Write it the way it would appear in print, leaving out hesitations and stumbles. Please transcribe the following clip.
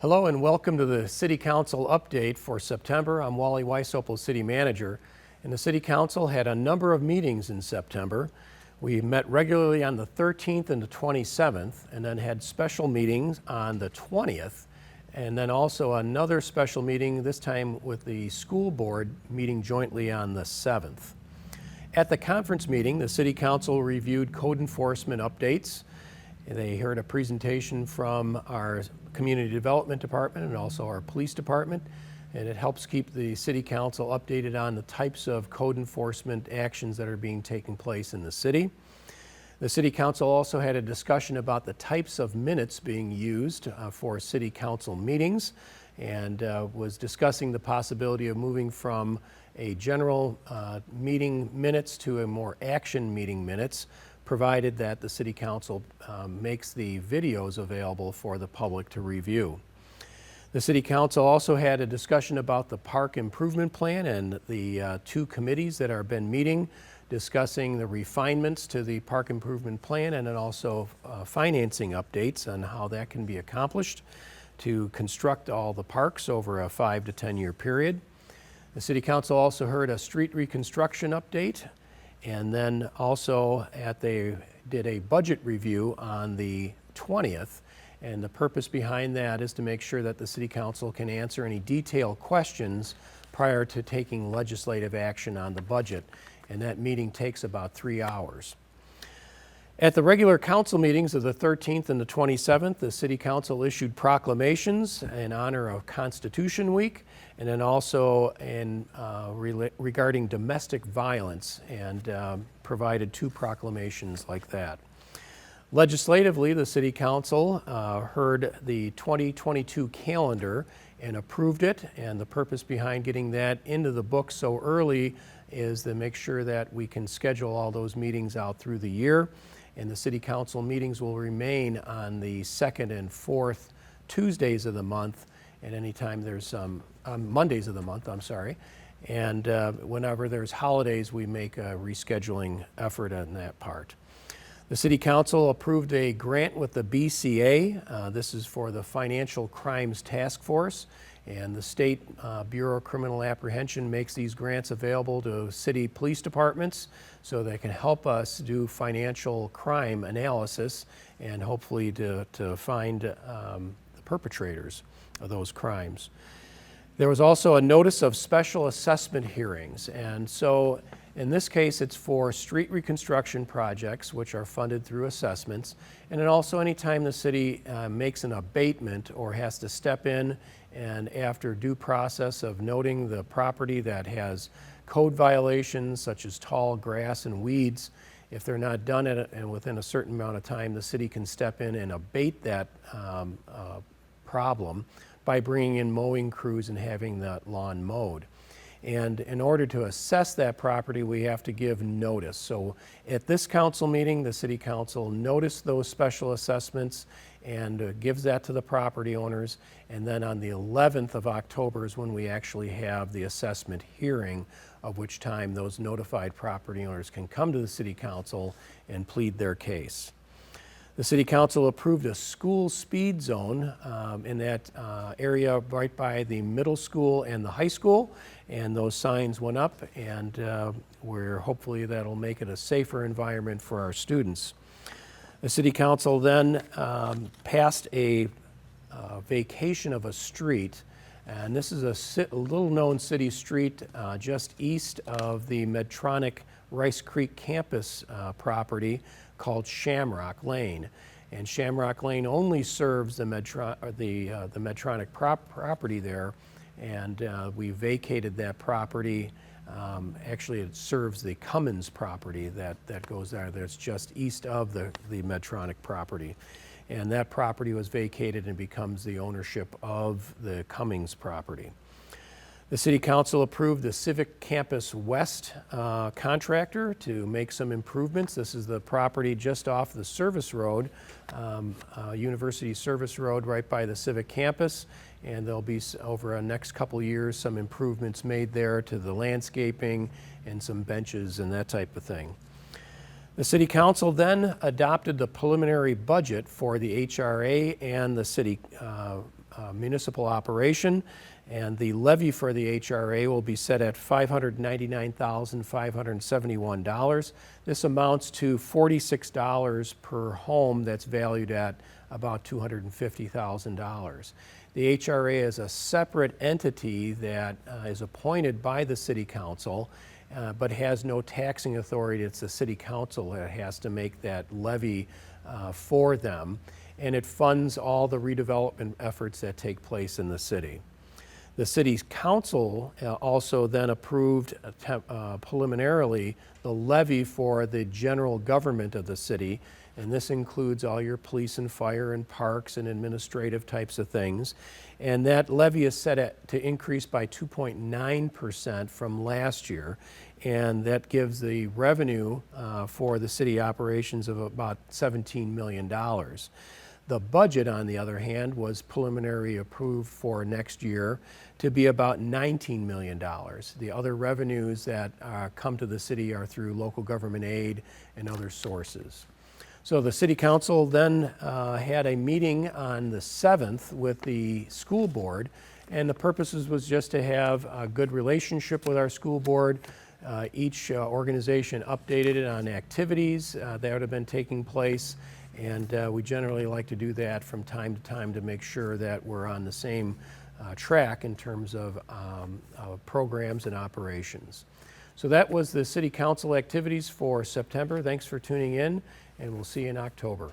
Hello and welcome to the City Council update for September. I'm Wally Weisopel, City Manager, and the City Council had a number of meetings in September. We met regularly on the 13th and the 27th, and then had special meetings on the 20th, and then also another special meeting, this time with the school board, meeting jointly on the 7th. At the conference meeting, the City Council reviewed code enforcement updates. They heard a presentation from our Community Development Department and also our Police Department, and it helps keep the City Council updated on the types of code enforcement actions that are being taken place in the city. The City Council also had a discussion about the types of minutes being used for City Council meetings, and was discussing the possibility of moving from a general meeting minutes to a more action meeting minutes, provided that the City Council makes the videos available for the public to review. The City Council also had a discussion about the park improvement plan and the two committees that have been meeting, discussing the refinements to the park improvement plan and then also financing updates on how that can be accomplished to construct all the parks over a 5 to 10 year period. The City Council also heard a street reconstruction update, and then also they did a budget review on the 20th, and the purpose behind that is to make sure that the City Council can answer any detailed questions prior to taking legislative action on the budget, and that meeting takes about 3 hours. At the regular council meetings of the 13th and the 27th, the City Council issued proclamations in honor of Constitution Week, and then also regarding domestic violence, and provided two proclamations like that. Legislatively, the City Council heard the 2022 calendar and approved it, and the purpose behind getting that into the book so early is to make sure that we can schedule all those meetings out through the year. And the City Council meetings will remain on the second and fourth Tuesdays of the month, and anytime there's Mondays of the month, I'm sorry. And whenever there's holidays, we make a rescheduling effort on that part. The City Council approved a grant with the BCA. This is for the Financial Crimes Task Force, and the State Bureau of Criminal Apprehension makes these grants available to city police departments so they can help us do financial crime analysis and hopefully to find the perpetrators of those crimes. There was also a notice of special assessment hearings, and so in this case it's for street reconstruction projects which are funded through assessments, and then also anytime the city makes an abatement or has to step in and after due process of noting the property that has code violations such as tall grass and weeds, if they're not done and within a certain amount of time, the city can step in and abate that problem by bringing in mowing crews and having that lawn mowed. And in order to assess that property, we have to give notice. So at this council meeting, the City Council noticed those special assessments and gives that to the property owners. And then on the 11th of October is when we actually have the assessment hearing, of which time those notified property owners can come to the City Council and plead their case. The City Council approved a school speed zone in that area right by the middle school and the high school, and those signs went up, and hopefully that'll make it a safer environment for our students. The City Council then passed a vacation of a street, and this is a little known city street just east of the Medtronic Rice Creek campus property called Shamrock Lane. And Shamrock Lane only serves the Medtronic property there, and we vacated that property. Actually, it serves the Cummins property that goes there. That's just east of the Medtronic property. And that property was vacated and becomes the ownership of the Cummins property. The City Council approved the Civic Campus West contractor to make some improvements. This is the property just off the service road, University Service Road, right by the Civic Campus. And there'll be, over the next couple years, some improvements made there to the landscaping and some benches and that type of thing. The City Council then adopted the preliminary budget for the HRA and the City municipal operation, and the levy for the HRA will be set at $599,571. This amounts to $46 per home that's valued at about $250,000. The HRA is a separate entity that is appointed by the City Council, but has no taxing authority. It's the City Council that has to make that levy for them, and it funds all the redevelopment efforts that take place in the city. The City Council also then approved preliminarily the levy for the general government of the city, and this includes all your police and fire and parks and administrative types of things. And that levy is set to increase by 2.9% from last year, and that gives the revenue for the city operations of about $17 million. The budget, on the other hand, was preliminary approved for next year to be about $19 million. The other revenues that come to the city are through local government aid and other sources. So the City Council then had a meeting on the 7th with the school board, and the purposes was just to have a good relationship with our school board. Each organization updated it on activities that have been taking place, and we generally like to do that from time to time to make sure that we're on the same track in terms of programs and operations. So that was the City Council activities for September. Thanks for tuning in, and we'll see you in October.